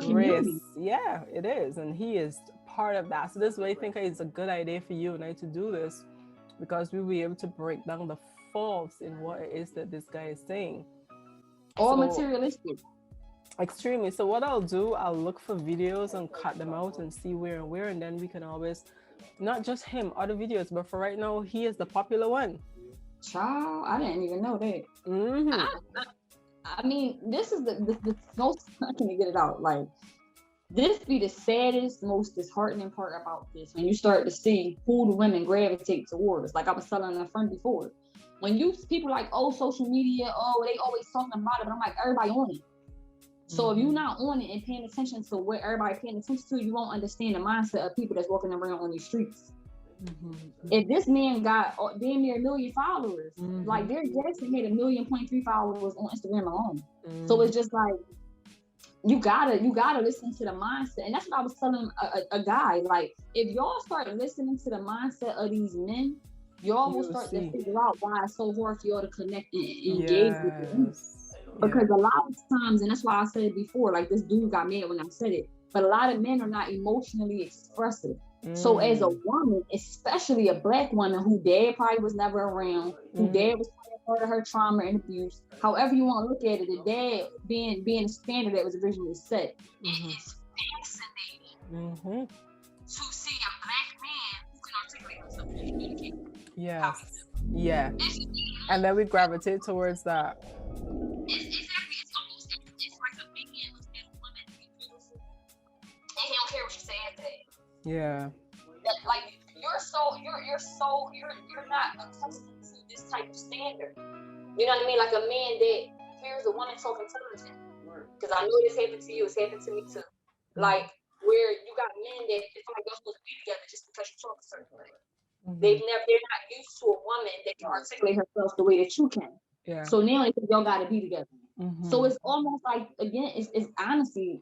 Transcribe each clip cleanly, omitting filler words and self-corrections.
race. Yeah, it is. And he is part of that. So this way I think it's a good idea for you and I to do this, because we'll be able to break down the faults in what it is that this guy is saying. All materialistic. Extremely. So what I'll do, I'll look for videos and cut them out and see where and where, and then we can always, not just him, other videos, but for right now, he is the popular one. Child, I didn't even know that. I mean, this is the most, I can't get it out. Like, this be the saddest, most disheartening part about this. When you start to see who the women gravitate towards. Like I was telling a friend before. When people like, oh, social media, oh, they always talking about it. But I'm like, everybody on it. So if you're not on it and paying attention to what everybody paying attention to, you won't understand the mindset of people that's walking around on these streets. If this man got damn near 1 million followers, like Derek Jackson had 1.3 million followers on Instagram alone. So it's just like you gotta listen to the mindset, and that's what I was telling a guy. Like, if y'all start listening to the mindset of these men, y'all will start to figure out why it's so hard for y'all to connect and engage with them. Because a lot of times, and that's why I said it before, like this dude got mad when I said it, but a lot of men are not emotionally expressive. So as a woman, especially a black woman who dad probably was never around, who dad was part of her trauma and abuse, however you want to look at it, the dad being a standard that was originally set. It is fascinating to see a black man who can articulate himself and communicate. Yes. Yeah. And then we gravitate towards that. It's almost like a man who's been a woman to be beautiful, and he don't care what you say after that. Yeah. Like you're not accustomed to this type of standard. You know what I mean? Like a man that hears a woman talking to him. Because I know this happened to you, it's happened to me too. Like where you got men that feel like you're supposed to be together just because you talk a certain way. They're not used to a woman that can articulate herself the way that you can. Yeah. So now they think y'all gotta be together. So it's almost like, again, it's honestly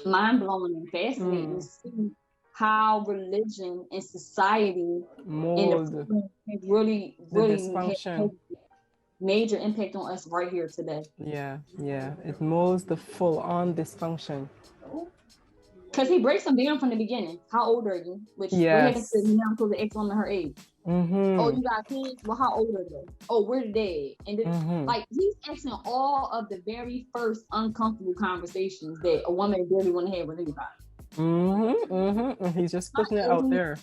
mind blowing and fascinating to see how religion and society really has major impact on us right here today. Yeah. It molds the full on dysfunction. Because he breaks them down from the beginning. How old are you? Which what happens to now until the ex woman her age. Oh, you got kids? Well, how old are they? Oh, where the dad? And then, like, he's asking all of the very first uncomfortable conversations that a woman really want to have with anybody. He's just putting it out there.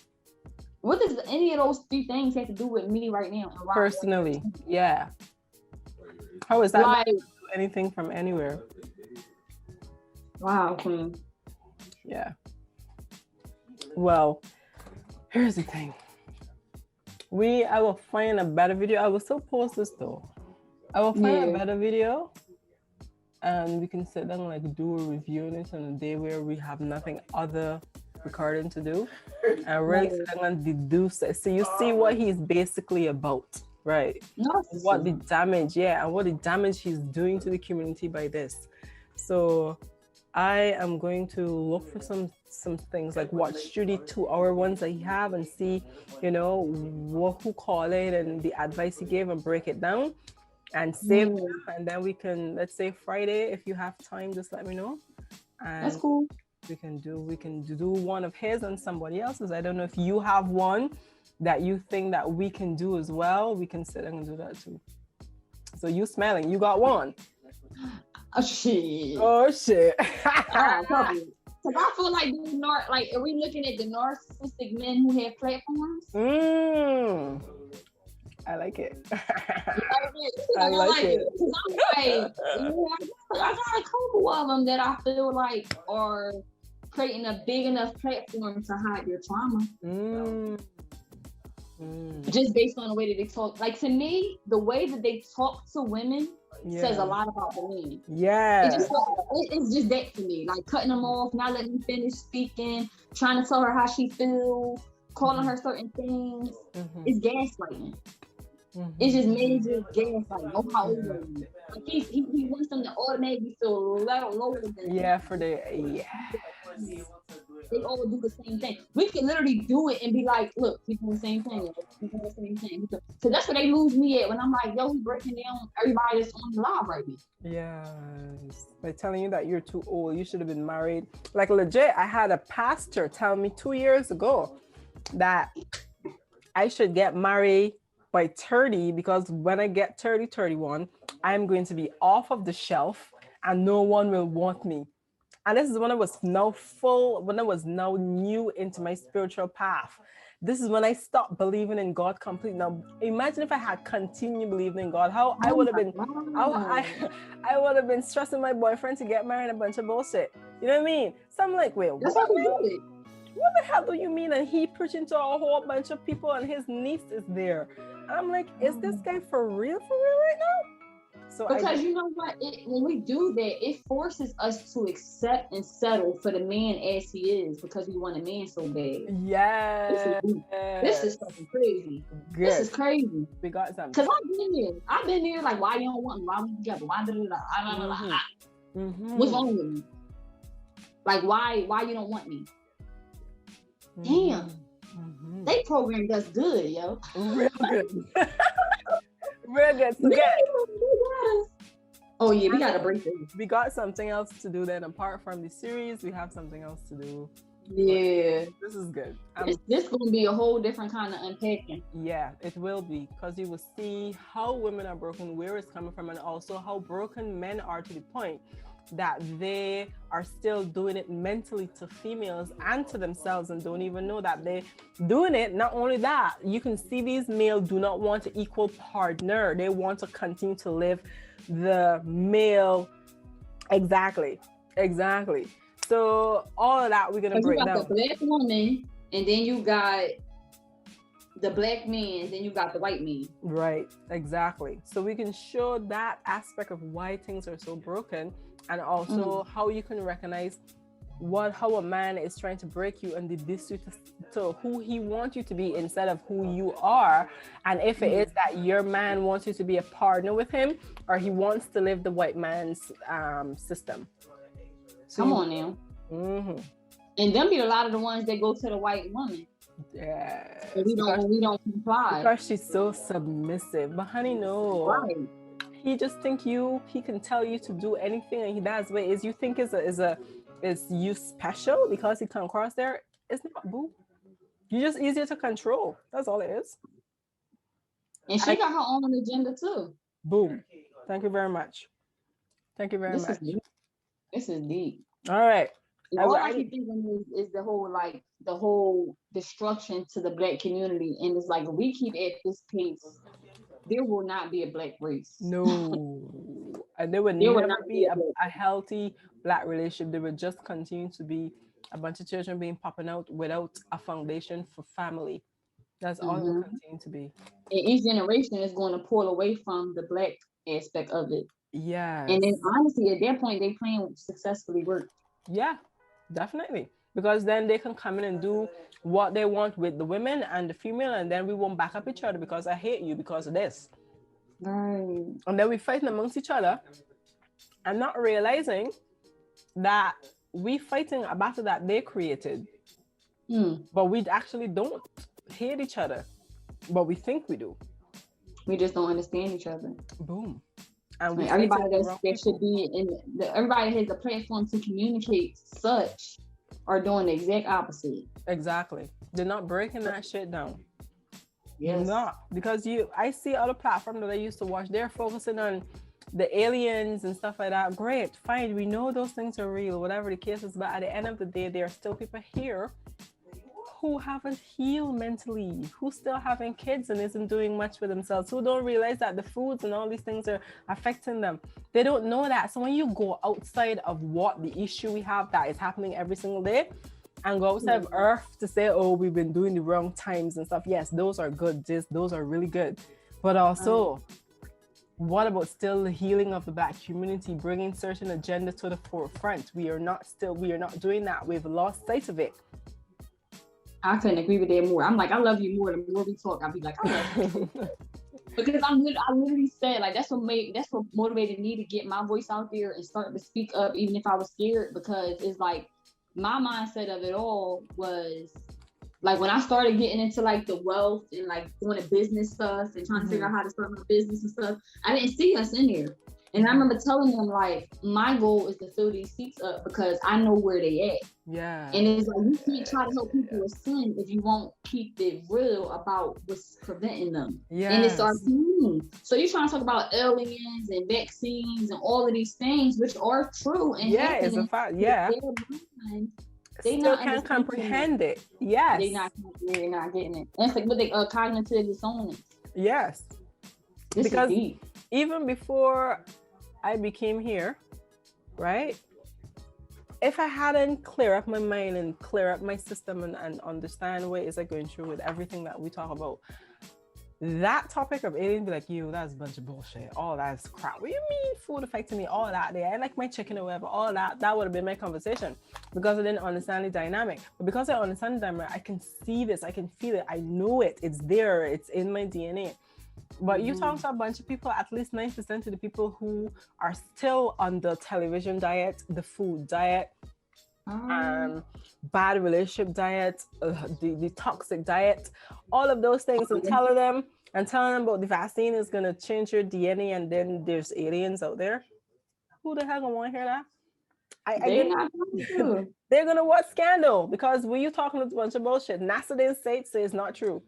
What does any of those 3 things have to do with me right now? Personally, yeah. How is that like, anything from anywhere? Wow, Queen. Yeah. Well, here's the thing. I will find a better video. I will still post this though. I will find a better video, and we can sit down and like do a review on it on a day where we have nothing other recording to do, and really sit down and deduce it. So you see what he's basically about, right? What the damage, and what the damage he's doing to the community by this. So I am going to look for some things, like watch the 2-hour ones that he have and see, who call it and the advice he gave and break it down and save them. And then we can, let's say Friday, if you have time, just let me know. And that's cool. We can do one of his and somebody else's. I don't know if you have one that you think that we can do as well. We can sit and do that too. So you smelling, you got one. Oh shit. Probably. Because I feel like are we looking at the narcissistic men who have platforms? I like it. I like it. Because I'm like, I got a couple of them that I feel like are creating a big enough platform to hide their trauma. Just based on the way that they talk. Like, to me, the way that they talk to women says a lot about the men. It's just that to me. Like, cutting them off, not letting them finish speaking, trying to tell her how she feels, calling her certain things. It's gaslighting. It's just major gaslighting. Oh, how old are you? Like, he wants them to automatically feel lower than for the they all do the same thing. We can literally do it and be like, look, we doing the same thing. We doing the same thing. So that's where they lose me at when I'm like, yo, we breaking down everybody that's on the live right now. Yes. They're telling you that you're too old. You should have been married. Like legit, I had a pastor tell me 2 years ago that I should get married by 30 because when I get 30, 31, I'm going to be off of the shelf and no one will want me. And this is when I was now new into my spiritual path. This is when I stopped believing in God completely. Now, imagine if I had continued believing in God, how I would have been, I would have been stressing my boyfriend to get married and a bunch of bullshit. You know what I mean? So I'm like, wait, that's how we do it. What the hell do you mean? And he preaching to a whole bunch of people and his niece is there. And I'm like, is this guy for real right now? So because you know what, when we do that, it forces us to accept and settle for the man as he is because we want a man so bad. Yeah, this is fucking crazy. Good. This is crazy. We got something. Because I've been there. Like, why you don't want me? Why we together? Why what's wrong with me? Like, why you don't want me? Damn, they programmed us good, yo. Real good. Real good. So oh yeah, we gotta break this. We got something else to do then. Apart from the series, we have something else to do. Yeah, this is good. This gonna be a whole different kind of unpacking. Yeah, it will be, because you will see how women are broken, where it's coming from, and also how broken men are to the point that they are still doing it mentally to females and to themselves and don't even know that they're doing it. Not only that, you can see these males do not want an equal partner. They want to continue to live the male. Exactly. So all of that we're going to break down. You got the black woman, and then you got the black man, then you got the white man. Right, exactly. So we can show that aspect of why things are so broken, and also how you can recognize how a man is trying to break you and diss you to who he wants you to be instead of who you are. And if it is that your man wants you to be a partner with him, or he wants to live the white man's system. So come on now. And them be a lot of the ones that go to the white woman. Yeah. We don't comply. Because she's so submissive. But honey, no. Right. He just think he can tell you to do anything, and he does. But is you think is you special because he come across there? It's not, boo. You're just easier to control. That's all it is. And she got her own agenda too. Boom. Thank you very much. This is deep. All right. All I keep thinking is the whole destruction to the black community, and it's like, if we keep at this pace, there will not be a black race. No. And there would never be a healthy black relationship. There would just continue to be a bunch of children popping out without a foundation for family. That's all it will continue to be. And each generation is going to pull away from the black aspect of it. Yeah. And then honestly, at that point, they plan successfully work. Yeah, definitely. Because then they can come in and do what they want with the women and the female, and then we won't back up each other because I hate you because of this. Right. And then we fighting amongst each other and not realizing that we fighting a battle that they created. But we actually don't hate each other, but we think we do. We just don't understand each other. Boom. And everybody that should be everybody has a platform to communicate such are doing the exact opposite. Exactly. They're not breaking that shit down. Yes. Not because I see other platforms that I used to watch, they're focusing on the aliens and stuff like that. Great, fine. We know those things are real, whatever the case is, but at the end of the day, there are still people here who haven't healed mentally, who still having kids and isn't doing much for themselves, who don't realize that the foods and all these things are affecting them. They don't know that. So when you go outside of what the issue we have that is happening every single day, and go outside of earth to say, oh, we've been doing the wrong times and stuff. Yes, those are good. Those are really good. But also, what about still the healing of the black community, bringing certain agenda to the forefront? We are not doing that. We've lost sight of it. I couldn't agree with that more. I'm like, I love you more. The more we talk, I'll be like, I love you. Because I literally said, like, that's what motivated me to get my voice out there and start to speak up, even if I was scared, because it's like, my mindset of it all was like when I started getting into like the wealth and like doing the business stuff and trying to figure out how to start my business and stuff, I didn't see us in there. And I remember telling them like, my goal is to fill these seats up because I know where they at. Yeah. And it's like, you can't try to help people with sin if you won't keep it real about what's preventing them. Yeah. And it's our community. So you're trying to talk about aliens and vaccines and all of these things, which are true. And yeah, it's a fact. Yeah. They still can't comprehend it. Yes. They're not getting it. And it's like with the cognitive dissonance. Yes. This because is deep. Even before I became here, right? If I hadn't clear up my mind and clear up my system and understand what is I going through with everything that we talk about, that topic of aliens be like, you, that's a bunch of bullshit. All that's crap. What do you mean food affecting me? All that there. I like my chicken or whatever. All that would have been my conversation because I didn't understand the dynamic. But because I understand the dynamic, I can see this. I can feel it. I know it. It's there. It's in my DNA. But you talk to a bunch of people, at least 9% of the people who are still on the television diet, the food diet, bad relationship diet, the toxic diet, all of those things, and telling them about the vaccine is going to change your DNA and then there's aliens out there. Who the hell gonna want to hear that? They're going to watch Scandal because when you talking a bunch of bullshit, NASA didn't say it's not true.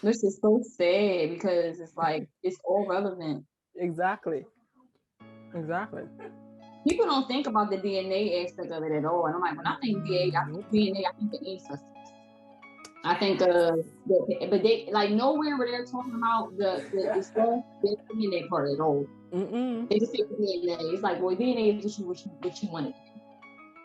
Which is so sad because it's like it's all relevant. Exactly. People don't think about the DNA aspect of it at all. And I'm like, when I think DNA, I think the ancestors. I think but they like nowhere where they're talking about the stuff, the DNA part at all. They just say DNA. It's like, well, DNA is what you want it.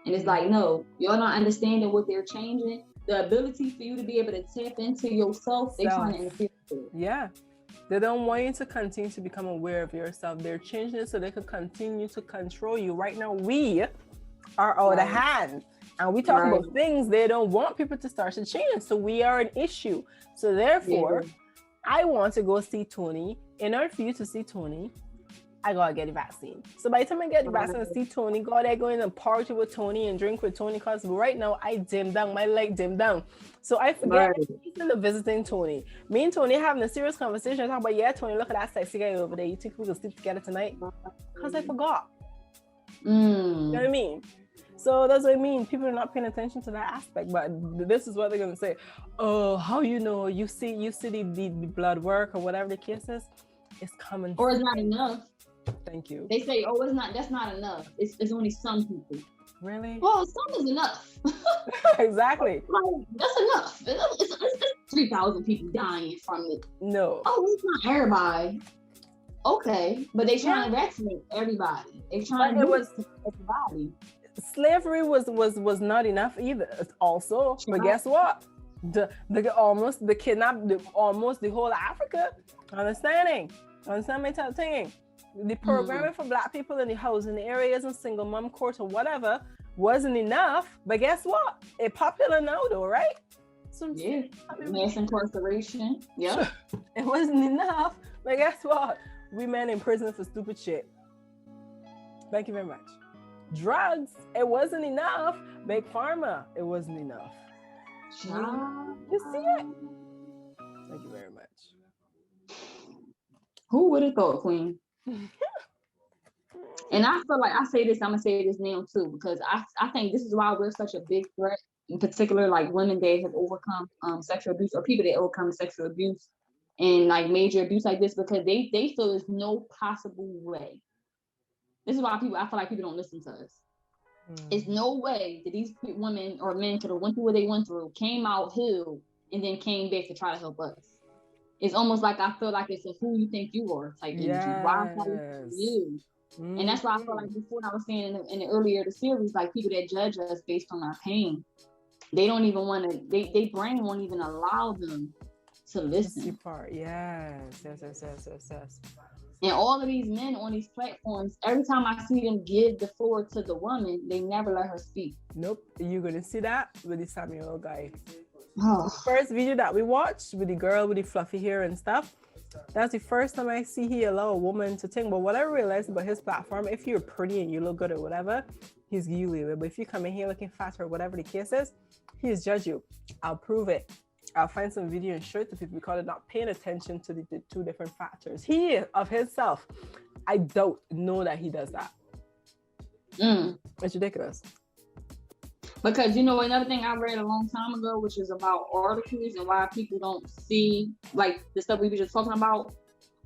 And it's like, no, y'all not understanding what they're changing. The ability for you to be able to tap into yourself, they're trying to interfere with it. Yeah. They don't want you to continue to become aware of yourself. They're changing it so they can continue to control you. Right now, we are out of hand. And we talk about things they don't want people to start to change. So we are an issue. So therefore, I want to go see Toni. In order for you to see Toni, I gotta get the vaccine. So by the time I get the vaccine and see Toni, go there going and party with Toni and drink with Toni, because right now I dim down, my leg dim down. So I forget he's in the visiting Toni. Me and Toni having a serious conversation. I talk about, yeah, Toni, look at that sexy guy over there. You think we can sleep together tonight? Because I forgot. You know what I mean? So that's what I mean. People are not paying attention to that aspect. But this is what they're gonna say. Oh, how you know? You see the blood work or whatever the case is. It's common. Or it's not enough. Thank you. They say, oh, that's not enough. It's only some people. Really? Well, some is enough. Exactly. Like, that's enough. It's 3,000 people dying from it. No. Oh, it's not everybody. Okay, but they trying to vaccinate everybody. They trying to do it to everybody. Slavery was not enough either. Also, but guess what? The almost the whole Africa. Understand my thing. The programming for Black people in the housing areas and single mom court or whatever wasn't enough. But guess what? It's popular now, though, right? So mass incarceration. Yeah, it wasn't enough. But guess what? We men in prison for stupid shit. Thank you very much. Drugs, it wasn't enough. Big Pharma, it wasn't enough. You see it? Thank you very much. Who would have thought, Queen? And I feel like I say this, I'm gonna say this now too, because I think this is why we're such a big threat, in particular, like women that have overcome sexual abuse or people that overcome sexual abuse and like major abuse like this, because they feel there's no possible way. This is why I feel like people don't listen to us. There's no way that these women or men could have went through what they went through, came out healed, and then came back to try to help us. It's almost like I feel like it's a who you think you are type energy. Why you? And that's why I feel like before I was saying in the earlier the series, like people that judge us based on our pain, they don't even want to. They brain won't even allow them to listen. Yes. And all of these men on these platforms, every time I see them give the floor to the woman, they never let her speak. Nope. You're gonna see that with the Samuel guy. The first video that we watched with the girl with the fluffy hair and stuff, that's the first time I see he allow a woman to think. But what I realized about his platform, if you're pretty and you look good or whatever, he's give you leeway. But if you come in here looking fat or whatever the case is, he's judge you. I'll prove it. I'll find some video and show it to people because they're not paying attention to the two different factors. He of himself, I don't know that he does that. It's ridiculous. Because you know another thing I read a long time ago, which is about articles and why people don't see like the stuff we were just talking about,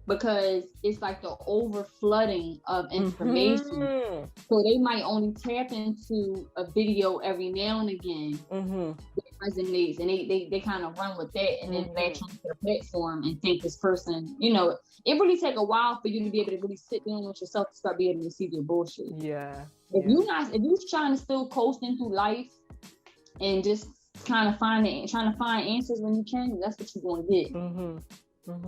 because it's like the over flooding of information. So they might only tap into a video every now and again that resonates, and they kind of run with that and then latch onto the platform and think this person, you know, it really take a while for you to be able to really sit down with yourself to start being able to see your bullshit. If you're trying to still coasting through life and just trying to find answers when you can, that's what you're gonna get.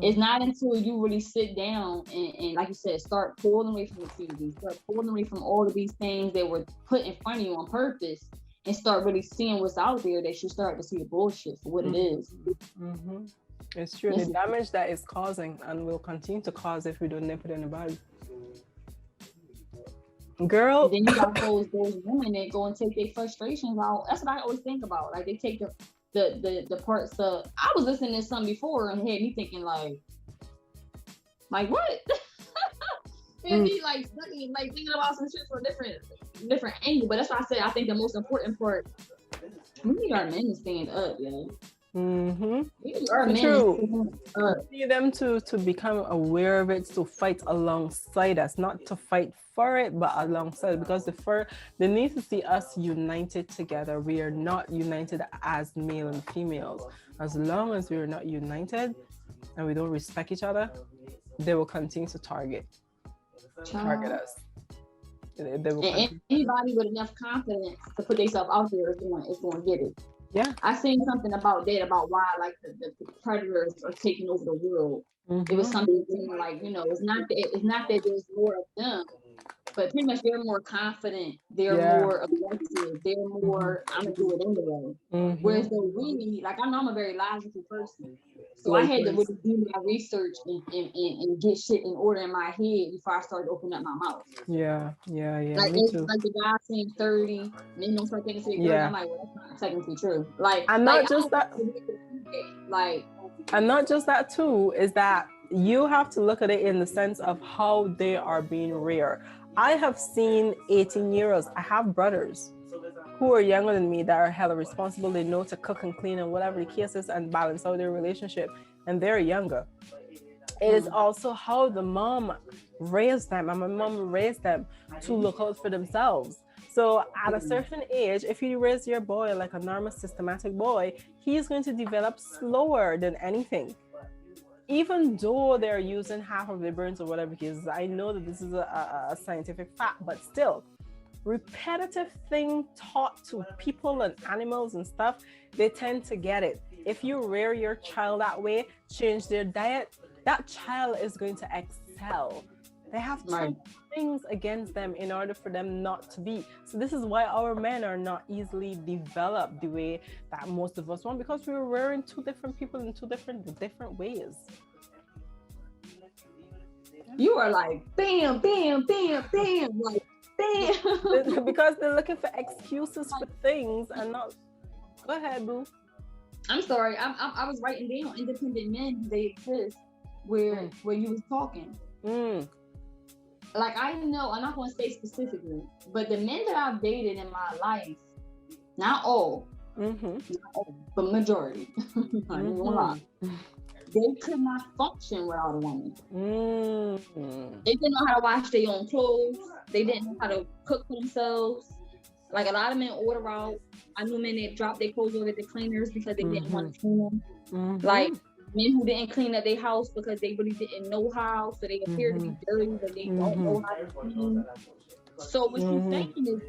It's not until you really sit down and like you said, start pulling away from the TV, start pulling away from all of these things that were put in front of you on purpose, and start really seeing what's out there, that you start to see the bullshit for what it is. It's true. The damage that it's causing and will continue to cause if we don't nip it in the bud. Girl. Then you got those women that go and take their frustrations out. That's what I always think about. Like they take the parts of, I was listening to something before and had me thinking like what? And me like studying, like thinking about some shit from a different angle. But that's why I said I think the most important part, we need our men to stand up, yo. True. We need them to become aware of it, to fight alongside us, not to fight for it, but alongside, because they need to see us united together. We are not united as male and females. As long as we are not united and we don't respect each other, they will continue to target us. And anybody with enough confidence to put themselves out there is going to get it. Yeah, I seen something about that, about why like the predators are taking over the world. It was something like, you know, it's not that there's more of them, but pretty much they're more confident, they're more aggressive, they're more, I'm gonna do it anyway. Whereas though we, like, I know I'm a very logical person, so I had to really do my research and get shit in order in my head before I started opening up my mouth. Yeah. Like, Me too. like the guy saying 30, men don't start thinking to the girl. I'm like, well, that's not technically true. Like, and not just that. Like, and not just that too, is that you have to look at it in the sense of how they are being reared. I have seen 18-year-olds. I have brothers who are younger than me that are hella responsible. They know to cook and clean and whatever the case is and balance out their relationship, and they're younger. It is also how the mom raised them, and my mom raised them to look out for themselves. So at a certain age, if you raise your boy like a normal systematic boy, he's going to develop slower than anything. Even though they're using half of their brains or whatever it is, I know that this is a scientific fact, but still, repetitive thing taught to people and animals and stuff, they tend to get it. If you rear your child that way, change their diet, that child is going to excel. They have two things against them in order for them not to be. So this is why our men are not easily developed the way that most of us want, because we're rearing two different people in two different ways. You are like bam, bam, bam, bam, like bam. Because they're looking for excuses for things and not. Go ahead, boo. I'm sorry. I was writing down independent men. They exist where you was talking. Like, I know, I'm not going to say specifically, but the men that I've dated in my life, not all, but majority, I ain't gonna lie, they could not function without a woman. They didn't know how to wash their own clothes. They didn't know how to cook for themselves. Like, a lot of men order out. I knew men that dropped their clothes over at the cleaners because they didn't want to clean them. Like, men who didn't clean up their house because they really didn't know how, so they appear to be dirty, but they don't know how to clean. So what you're saying is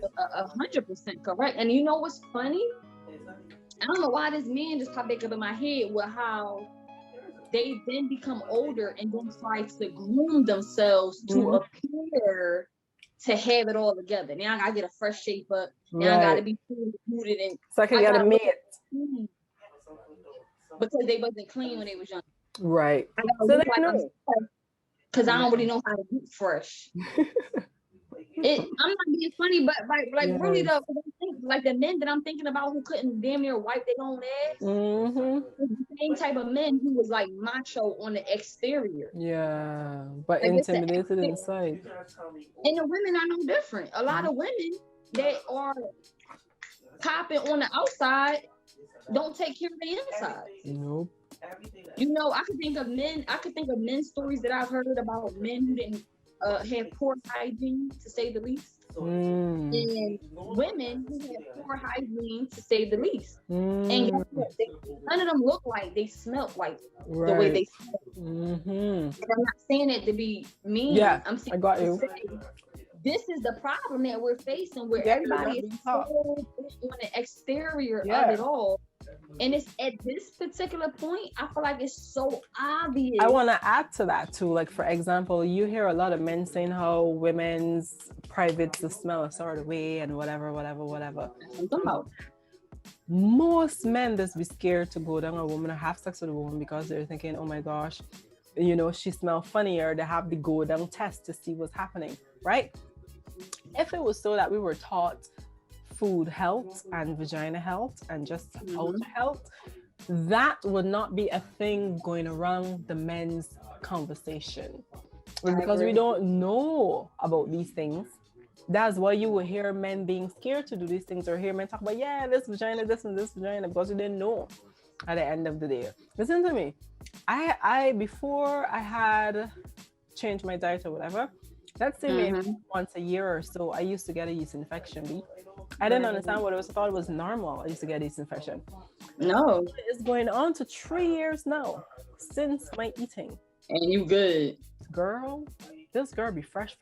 100% correct. And you know what's funny? I don't know why this man just popped back up in my head with how they then become older and then try to groom themselves to appear to have it all together. Now I gotta get a fresh shape up. Now I gotta be rooted in. So I gotta make it. Because they wasn't clean when they was young. Right. So they know. Because I don't really know how to get fresh. I'm not being funny, but like Yes. really though, like the men that I'm thinking about who couldn't damn near wipe their own ass, the same type of men who was like macho on the exterior. Yeah, but Like intimidated inside. And the women are no different. A lot of women that are popping on the outside don't take care of the inside. Nope. You know, I could think of men stories that I've heard about men who didn't have poor hygiene, to say the least. And women who have poor hygiene, to say the least. And guess what? None of them look like they smelt like the way they smell. And I'm not saying it to be mean. Yeah, I'm saying I got you. This is the problem that we're facing, where everybody is so on the exterior of it all. And it's at this particular point, I feel like it's so obvious. I want to add to that too. Like, for example, you hear a lot of men saying how women's privates smell a sort of way and whatever. Most men just be scared to go down a woman or have sex with a woman because they're thinking, oh my gosh, you know, she smells funny, or they have the go down test to see what's happening, right? If it was so that we were taught food health and vagina health and just outer health, that would not be a thing going around the men's conversation. Because we don't know about these things, that's why you will hear men being scared to do these things, or hear men talk about, yeah, this vagina, this and this vagina, because we didn't know at the end of the day. Listen to me. I before I had changed my diet or whatever, let's say maybe once a year or so, I used to get a yeast infection. I didn't understand what it was. I thought it was normal. I used to get yeast infection. No. It's going on to 3 years now since my eating. And you good. Girl, this girl be fresh.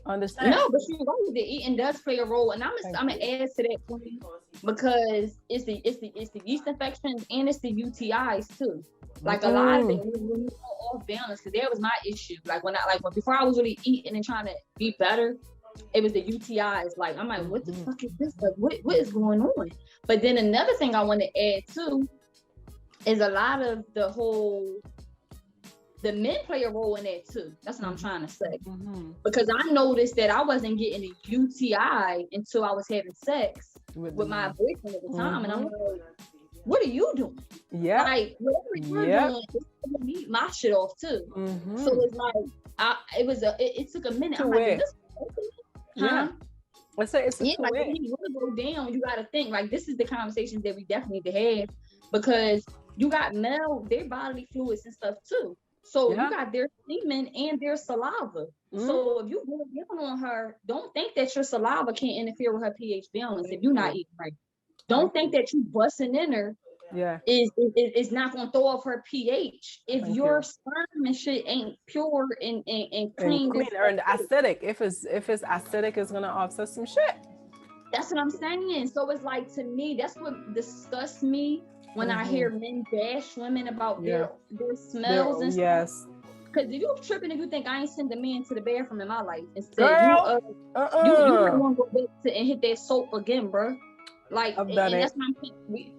Understand? No, but you're right. The eating does play a role, and I'm gonna add to that point, because it's the yeast infections and it's the UTIs too. Like a lot of it, when you go off balance, because that was my issue. Like when before I was really eating and trying to be better, it was the UTIs. Like I'm like, what the fuck is this? Like what is going on? But then another thing I want to add too is a lot of the men play a role in that too. That's what I'm trying to say. Because I noticed that I wasn't getting a UTI until I was having sex with my boyfriend at the time. And I'm like, what are you doing? Yeah. Like, whatever you're doing, it's gonna beat my shit off too. So it's like, it took a minute. I'm like, this Let's say it's like when you want to go down, you got to think like this is the conversations that we definitely need to have, because you got their bodily fluids and stuff too. So you got their semen and their saliva. So if you go down on her, don't think that your saliva can't interfere with her pH balance if you're not eating right. Don't think that you busting in her is not going to throw off her pH. If your sperm and shit ain't pure and clean, or acidic, if it's acidic, it's going to offset some shit. That's what I'm saying. So it's like, to me, that's what disgusts me when I hear men bash women about their smells and stuff. Because if you're tripping, if you think I ain't send a man to the bathroom in my life, instead you might want to go back and hit that soap again, bro. Like, and that's what I'm saying.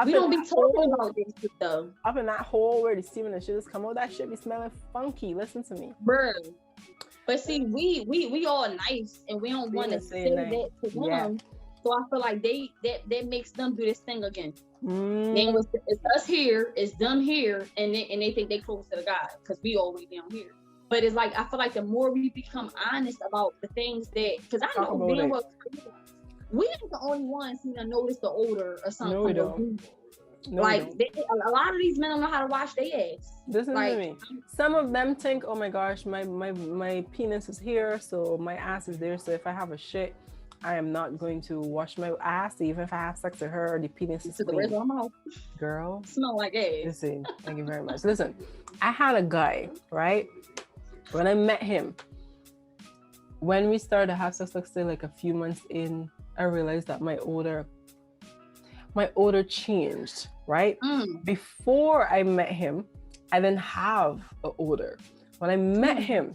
We don't be talking about this shit though. Up in that hole where the semen and shit is come out, that shit be smelling funky. Listen to me, bro. But see, we all nice, and we don't want to say that to them. So I feel like that makes them do this thing again. It's us here, it's them here, and they think they close to the God because we all way down here. But it's like, I feel like the more we become honest about the things that, because I know damn well we ain't the only ones who notice the odor or something. No, we don't. Like a lot of these men don't know how to wash their ass. Listen to me. Some of them think, oh my gosh, my penis is here, so my ass is there. So if I have a shit, I am not going to wash my ass, even if I have sex with her. The penis is clean. Girl, smell like ass. Listen, thank you very much. Listen, I had a guy, right? When I met him, when we started to have sex, like a few months in, I realized that my odor changed, right? Before I met him, I didn't have an odor. When I met him,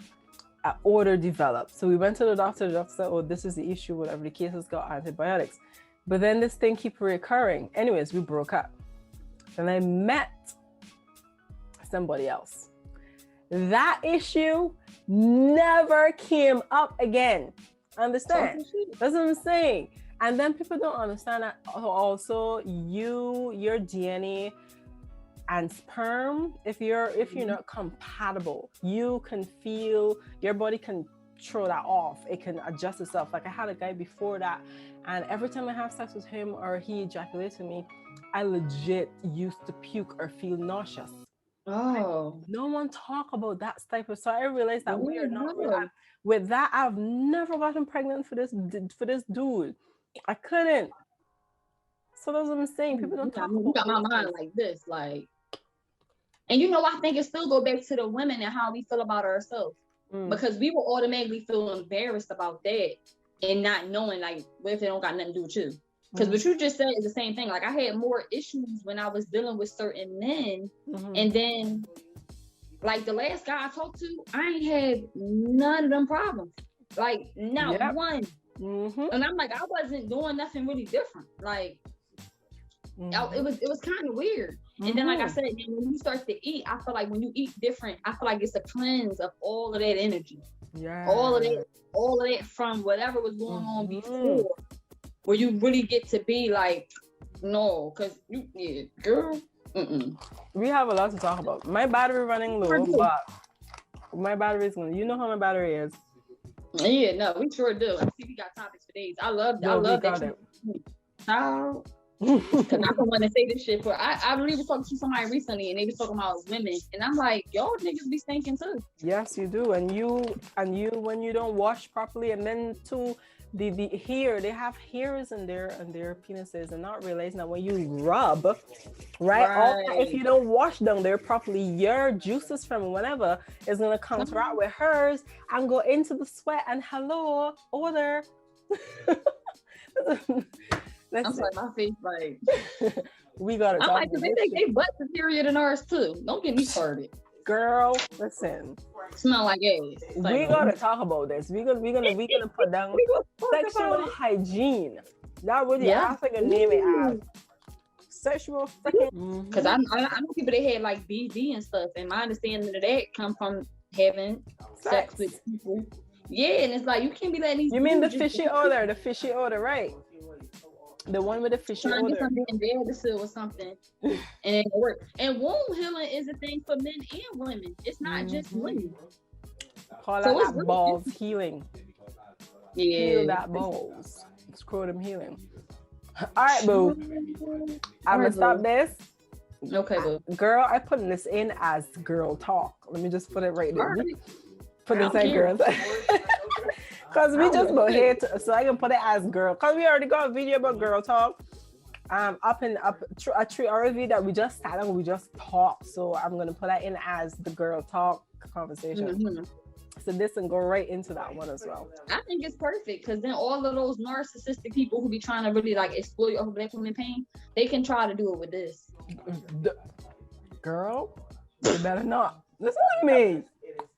an odor developed. So we went to the doctor said, oh, this is the issue, whatever the case has got antibiotics. But then this thing keep reoccurring. Anyways, we broke up. Then I met somebody else. That issue never came up again. Understand? That's what I'm saying. And then people don't understand that also your DNA and sperm, if you're not compatible, you can feel, your body can throw that off. It can adjust itself. Like I had a guy before that, and every time I have sex with him or he ejaculates on me, I legit used to puke or feel nauseous. Oh, no one talk about that type of. So I realized that we are not with that. I've never gotten pregnant for this dude. I couldn't. So that's what I'm saying. People don't talk about. You got my mind like this, like, and I think it still go back to the women and how we feel about ourselves, because we will automatically feel embarrassed about that and not knowing, like, what if it don't got nothing to do with you? Because what you just said is the same thing. Like, I had more issues when I was dealing with certain men, and then, like, the last guy I talked to, I ain't had none of them problems. Like, not one. And I'm like, I wasn't doing nothing really different. Like, it was kind of weird. And then, like I said, when you start to eat, I feel like when you eat different, I feel like it's a cleanse of all of that energy. Yeah. All of that from whatever was going on before, where you really get to be like, no, because girl. We have a lot to talk about. My battery running low, but my battery is going. You know how my battery is. Yeah, no, we sure do. I see we got topics for days. I love that. Because I don't want to say this shit, but I really was talking to somebody recently, and they was talking about women, and I'm like, y'all niggas be stinking too. Yes, you do, and you when you don't wash properly, and then too, the hair, they have hairs in their penises, and not realizing that when you rub, right. If you don't wash them there properly, your juices from whatever is gonna counteract with hers and go into the sweat, and hello, order. I'm sorry, my face like we gotta talk. I'm like, they butt superior than ours too. Don't get me started. Girl, listen. Smell like ass. We gotta talk about this. We're gonna put down sexual hygiene. That would I think a name it as sexual freaking. Because I know people that had like BV and stuff, and my understanding of that come from having sex with people. Yeah, and it's like you can't be letting these. You mean the fishy odor? The fishy odor, right? The one with the fishy odor. Get something embarrassing or something, and it work. And womb healing is a thing for men and women. It's not just women. Call that balls healing. Yeah, heal that balls. Scrotum healing. All right, boo. I'm gonna stop this. Okay, boo. Girl, I put this in as girl talk. Let me just put it right there. Right. Put this in girls. Because we just go here, so I can put it as girl. Because we already got a video about girl talk. Up a tree review that we just sat and we just talked. So I'm gonna put that in as the girl talk conversation. So this can go right into that one as well. I think it's perfect because then all of those narcissistic people who be trying to really like exploit over black women pain, they can try to do it with this. Girl, you better not. Listen to me.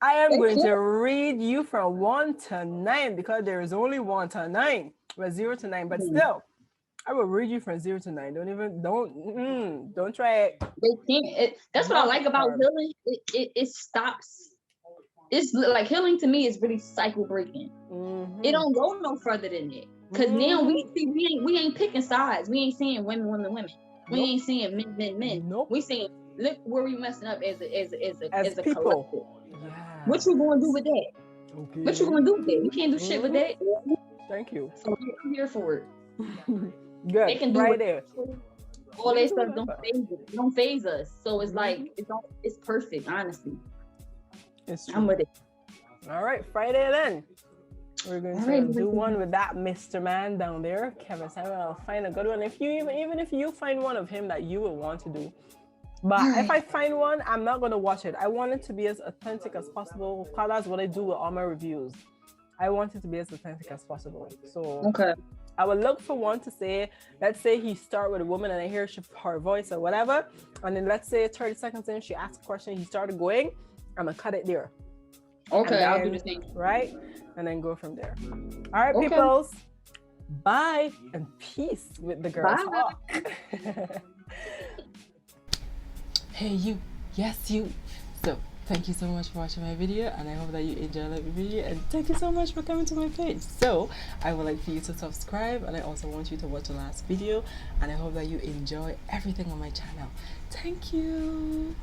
I am going to read you from 1 to 9 because there is only 1 to 9, but 0 to 9. But still, I will read you from 0 to 9. Don't try it. They can't. That's what I like about healing. It stops. It's like healing to me is really cycle breaking. It don't go no further than that. Cause now we ain't picking sides. We ain't saying women. We ain't saying men. Nope. We saying look where we messing up as a people. collective. Yeah. What you gonna do with that? Okay. What you gonna do with that? You can't do shit with that. Thank you. So I'm here for it. Good. They can do right there. All that stuff don't phase us. So it's like it's perfect, honestly. It's true. I'm with it. All right, Friday then. We're going to do one with that Mr. Man down there, Kevin Simon. I'll find a good one. If you even if you find one of him that you would want to do. But if I find one, I'm not going to watch it. I want it to be as authentic as possible. Because that's what I do with all my reviews. I want it to be as authentic as possible. So I would look for one to say, let's say he start with a woman and I hear her voice or whatever. And then let's say 30 seconds in, she asks a question, he started going. I'm going to cut it there. Okay, then, I'll do the same. Right? And then go from there. All right, peoples. Bye and peace with the girl talk. Hey, you. Yes, you. So thank you so much for watching my video, and I hope that you enjoyed the video, and thank you so much for coming to my page. So I would like for you to subscribe, and I also want you to watch the last video, and I hope that you enjoy everything on my channel. Thank you.